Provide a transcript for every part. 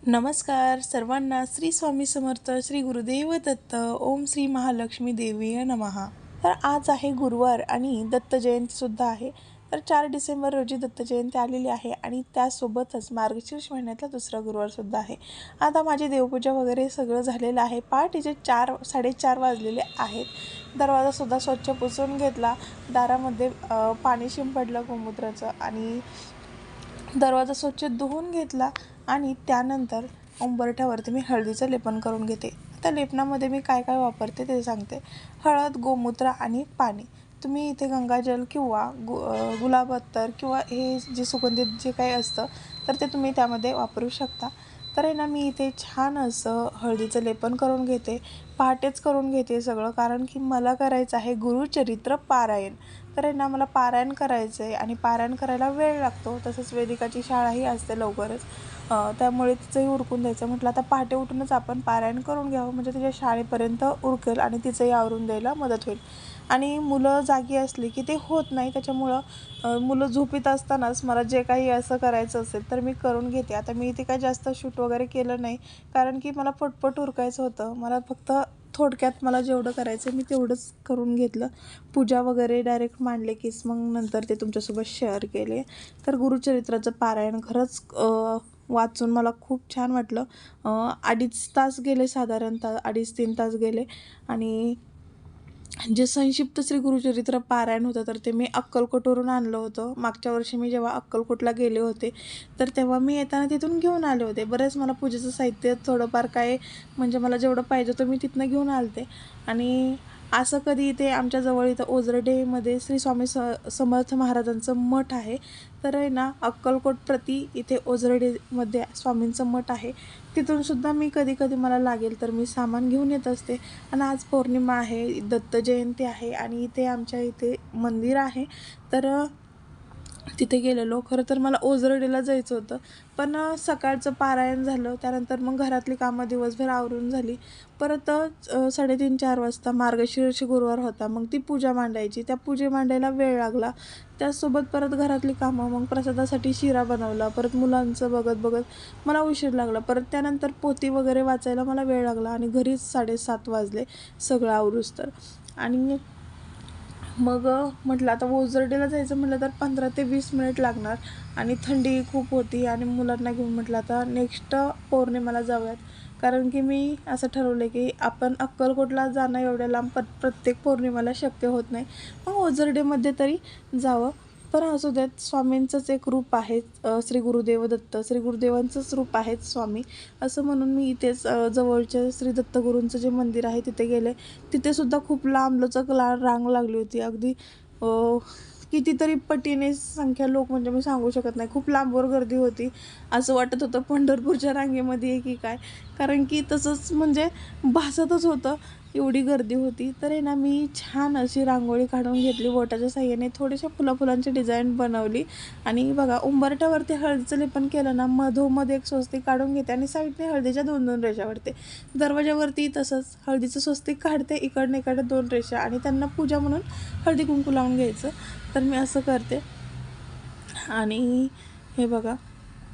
नमस्कार सर्वांना. श्री स्वामी समर्थ, श्री गुरुदेव दत्त. ओम श्री महालक्ष्मी देवीय नमः. तर आज आहे गुरुवार आणि दत्त जयंतीसुद्धा आहे. तर 4 डिसेंबर रोजी दत्त जयंती आलेली आहे आणि त्यासोबतच मार्गशीर्ष महिन्यातला दुसरा गुरुवारसुद्धा आहे. आता माझी देवपूजा वगैरे सगळं झालेलं आहे. पहाटेचे 4-4:30 वाजलेले आहेत. दरवाजासुद्धा स्वच्छ पुसून घेतला. दारामध्ये पाणी शिंपडलं गोमूत्राचं आणि दरवाजा स्वच्छ धुवून घेतला आणि त्यानंतर उंबरठ्यावरती मी हळदीचं लेपन करून घेते. त्या लेपनामध्ये मी काय काय वापरते ते सांगते. हळद, गोमूत्र आणि पाणी. तुम्ही इथे गंगाजल किंवा गुलाब अत्तर किंवा हे जे सुगंधित जे काही असतं तर ते तुम्ही त्यामध्ये वापरू शकता. तर आहे ना, मी इथे छान असं हळदीचं लेपन करून घेते. पहाटेच करून घेते सगळं, कारण की मला करायचं आहे गुरुचरित्र पारायण. तर आहे ना, मला पारायण करायचं आहे आणि पारायण करायला वेळ लागतो. तसंच वेदिकाची शाळाही असते लवकरच, त्यामुळे तिचंही उरकून द्यायचं. म्हटलं आता पहाटे उठूनच आपण पारायण करून घ्यावं, म्हणजे तिच्या शाळेपर्यंत उरकेल आणि तिचंही आवरून द्यायला मदत होईल. आणि मुलं जागी असली की ते होत नाही, त्याच्यामुळं मुलं झोपीत असतानाच मला जे काही असं करायचं असेल तर मी करून घेते. आता मी इथे काही जास्त शूट वगैरे केलं नाही, कारण की मला पटपट उरकायचं होतं. मला फक्त थोडक्यात मला जेवढं करायचं मी तेवढंच करून घेतलं. पूजा वगैरे डायरेक्ट मांडले कीच मग नंतर ते तुमच्यासोबत शेअर केले. तर गुरुचरित्राचं पारायण खरंच वाचून मला खूप छान वाटलं. 2.5 तास गेले, साधारणतः 2.5-3 तास गेले. आणि जे संक्षिप्त श्री गुरुचरित्र पारायण होतं तर ते मी अक्कलकोटवरून आणलं होतं. मागच्या वर्षी मी जेव्हा अक्कलकोटला गेले होते तर तेव्हा मी येताना तिथून घेऊन आले होते. बरेच मला पूजेचं साहित्य थोडंफार काय, म्हणजे मला जेवढं पाहिजे होतं मी तिथनं घेऊन आलते. आणि असं कधी इथे आमच्या जवळ इथं ओझरडेमध्ये श्री स्वामी समर्थ महाराजांचं मठ आहे. तर आहे ना, अक्कलकोट प्रति इथे ओझरडेमध्ये स्वामींचं मठ आहे. तिथून सुद्धा मी कधी कधी मला लागेल तर मी सामान घेऊन येत असते. आणि आज पौर्णिमा आहे, दत्त जयंती आहे आणि इथे आमच्या इथे मंदिर आहे. तर तिथे गेलेलो. खरं तर मला ओझरडेला जायचं होतं, पण सकाळचं पारायण झालं. त्यानंतर मग घरातली कामं दिवसभर आवरून झाली. परत 3:30-4 वाजता मार्गशीर्ष गुरुवार होता. मग ती पूजा मांडायची. त्या पूजे मांडायला वेळ लागला. त्याचसोबत परत घरातली कामं, मग प्रसादासाठी शिरा बनवला. परत मुलांचं बघत बघत मला उशीर लागला. परत त्यानंतर पोथी वगैरे वाचायला मला वेळ लागला आणि घरीच 7:30 वाजले सगळं आवरूस तर. आणि मग म्हटलं आता ओझरडेला जायचं म्हटलं तर 15 ते 20 मिनिट लागणार आणि थंडी खूप होती. आणि मुलांना घेऊन म्हटलं आता नेक्स्ट पौर्णिमाला जाऊयात, कारण की मी असं ठरवलं की आपण अक्कलकोटला जाणं एवढ्या लांब प्रत्येक पौर्णिमाला शक्य होत नाही. मग ओझरडेमध्ये तरी जावं. पण असू देत, स्वामींचंच एक रूप आहे, श्री गुरुदेव दत्त, श्री गुरुदेवांचंच रूप आहेत स्वामी. असं म्हणून मी इथेच जवळच्या श्री दत्तगुरूंचं जे मंदिर आहे तिथे गेले. तिथेसुद्धा खूप लांबलचक रांग लागली होती. अगदी कितीतरी पटीने संख्या लोक, म्हणजे मी सांगू शकत नाही. खूप लांबवर गर्दी होती. असं वाटत होतं पंढरपूरच्या रांगेमध्ये आहे की काय, कारण की तसंच म्हणजे भासतच होतं, एवढी गर्दी होती. तर आहे ना, मी छान अशी रांगोळी काढून घेतली. बोटाच्या साह्याने थोड्याशा फुलांची डिझाईन बनवली. आणि बघा, उंबरठ्यावरती हळदीचं लेपन केलं ना, मधोमध एक स्वस्तिक काढून घेते आणि साईडने हळदीच्या 2-2 रेषा वाढते. दरवाजावरती तसंच हळदीचं स्वस्तिक काढते, इकडनं इकडे 2 रेषा, आणि त्यांना पूजा म्हणून हळदी कुंकू लावून घ्यायचं. तर मी असं करते. आणि हे बघा,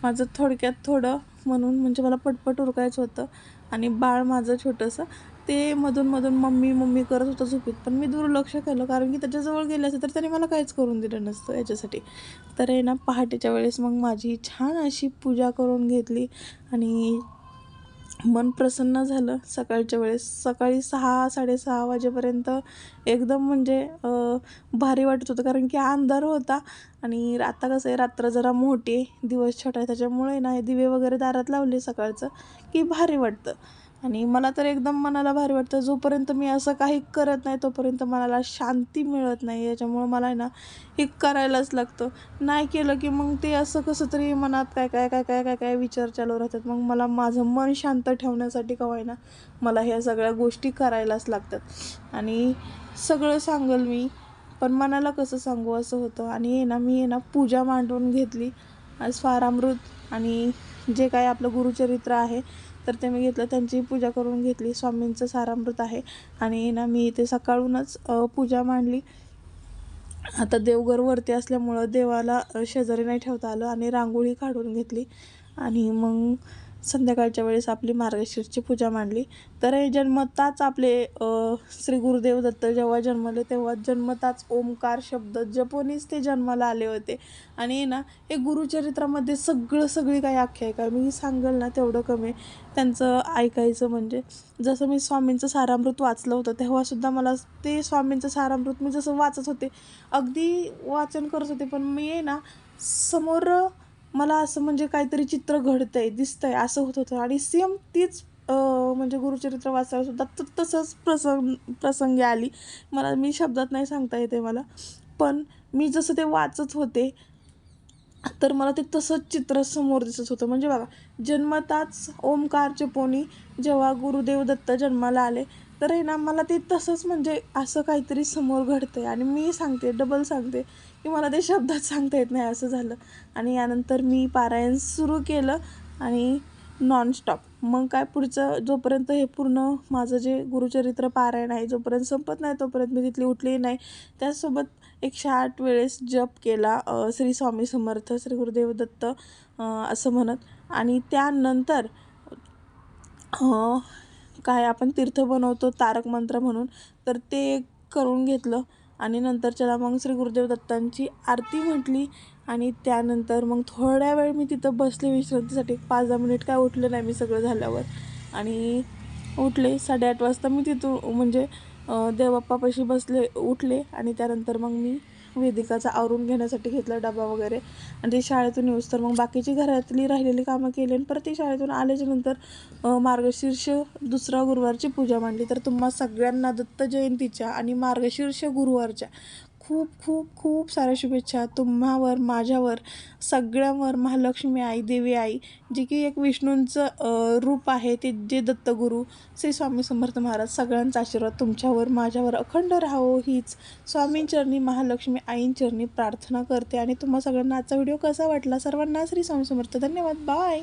माझं थोडक्यात थोडं म्हणून, म्हणजे मला पटपट उरकायचं होतं. आणि बाळ माझं छोटंसं ते मधून मधून मम्मी मम्मी करत होतं झोपीत, पण मी दुर्लक्ष केलं, कारण की त्याच्याजवळ गेले असते तर त्याने मला काहीच करून दिलं नसतं याच्यासाठी. तर आहे ना, पहाटेच्या वेळेस मग माझी छान अशी पूजा करून घेतली आणि मन प्रसन्न झालं. सकाळच्या वेळेस सकाळी 6-6:30 वाजेपर्यंत एकदम म्हणजे भारी वाटत होतं, कारण की अंधार होता. आणि आता कसं आहे, रात्र जरा मोठी आहे, दिवस छोटा आहे, त्याच्यामुळे ना हे दिवे वगैरे दारात लावले सकाळचं की भारी वाटतं. आणि मला तर एकदम मनाला भारी वाटतं. जोपर्यंत मी असं काही करत नाही तोपर्यंत मनाला शांती मिळत नाही. याच्यामुळं मला आहे ना, हे करायलाच लागतं. नाही केलं की मग ते असं कसं तरी मनात काय काय काय काय काय काय विचार चालू राहतात. मग मला माझं मन शांत ठेवण्यासाठी का होईना मला ह्या सगळ्या गोष्टी करायलाच लागतात. आणि सगळं सांगेल मी, पण मनाला कसं सांगू असं होतं. आणि मी पूजा मांडून घेतली. आज फारामृत आणि जे काही आपलं गुरुचरित्र आहे तर ते मी घेतलं, त्यांची पूजा करून घेतली. स्वामींचं सारामृत आहे. आणि मी इथे सकाळूनच पूजा मांडली. आता देवघर वरती असल्यामुळं देवाला शेजारी नाही ठेवता आलं आणि रांगोळी काढून घेतली. आणि मग संध्याकाळच्या वेळेस आपली मार्गशीर्षची पूजा मांडली. तर हे जन्मताच आपले श्री गुरुदेव दत्त जेव्हा जन्मले तेव्हा जन्मताच ओमकार शब्द जपूनच ते जन्माला आले होते. आणि ना हे गुरुचरित्रामध्ये सगळी काही आख्यायिका आहे. मी सांगेल ना तेवढं कमी त्यांचं ऐकायचं. म्हणजे जसं मी स्वामींचं सारामृत वाचलं होतं तेव्हासुद्धा मला ते स्वामींचं सारामृत मी जसं वाचत होते अगदी वाचन करत होते, पण मी आहे ना समोर मला असं म्हणजे काहीतरी चित्र घडतंय दिसतंय असं होत होतं. आणि सेम तीच म्हणजे गुरुचरित्र वाचायला सुद्धा तसंच प्रसंगी आली. मी शब्दात नाही सांगता येते मला, पण मी जसं ते वाचत होते तर मला ते तसंच चित्र समोर दिसत होतं. म्हणजे बघा, जन्मताच ओमकारचे पोनी जेव्हा गुरुदेव दत्त जन्माला आले तर आहे ना मला ते तसंच म्हणजे असं काहीतरी समोर घडतंय. आणि मी सांगते, डबल सांगते की मला ते शब्दात सांगता येत नाही असं झालं. आणि यानंतर मी पारायण सुरू केलं आणि नॉनस्टॉप. मग काय पुढचं जोपर्यंत हे पूर्ण माझं जे गुरुचरित्र पारायण आहे जोपर्यंत संपत नाही तोपर्यंत मी तिथली उठली नाही. त्याचसोबत 108 वेळेस जप केला श्री स्वामी समर्थ श्री गुरुदेव दत्त असं म्हणत. आणि त्यानंतर काय आपण तीर्थ बनवतो तारक मंत्र म्हणून, तर ते करून घेतलं. आणि नंतरच्याला मग श्री गुरुदेव दत्तांची आरती म्हटली. आणि त्यानंतर मग थोड्या वेळ मी तिथं बसले विश्रांतीसाठी. 5-10 मिनिट काय उठले नाही मी सगळं झाल्यावर. आणि उठले 8:30 वाजता मी तिथून म्हणजे देवबाप्पापाशी बसले उठले. आणि त्यानंतर मग मी वेदिकाचा आवरून घेण्यासाठी घेतला डबा वगैरे. आणि ते शाळेतून येऊस तर मग बाकीची घरातली राहिलेली कामं केली. आणि परत ती शाळेतून आल्याच्या नंतर मार्गशीर्ष दुसरा गुरुवारची पूजा मांडली. तर तुम्हा सगळ्यांना दत्त जयंतीच्या आणि मार्गशीर्ष गुरुवारच्या खूप खूप खूप साऱ्या शुभेच्छा. तुम्हावर माझ्यावर सगळ्यांवर महालक्ष्मी आई देवी आई जी की एक विष्णूंचं रूप आहे ते जे दत्तगुरू श्री स्वामी समर्थ महाराज सगळ्यांचा आशीर्वाद तुमच्यावर माझ्यावर अखंड राहो हीच स्वामींचरणी महालक्ष्मी आईंचरणी प्रार्थना करते. आणि तुम्हा सगळ्यांना आजचा व्हिडिओ कसा वाटला? सर्वांना श्री स्वामी समर्थ. धन्यवाद. बाय.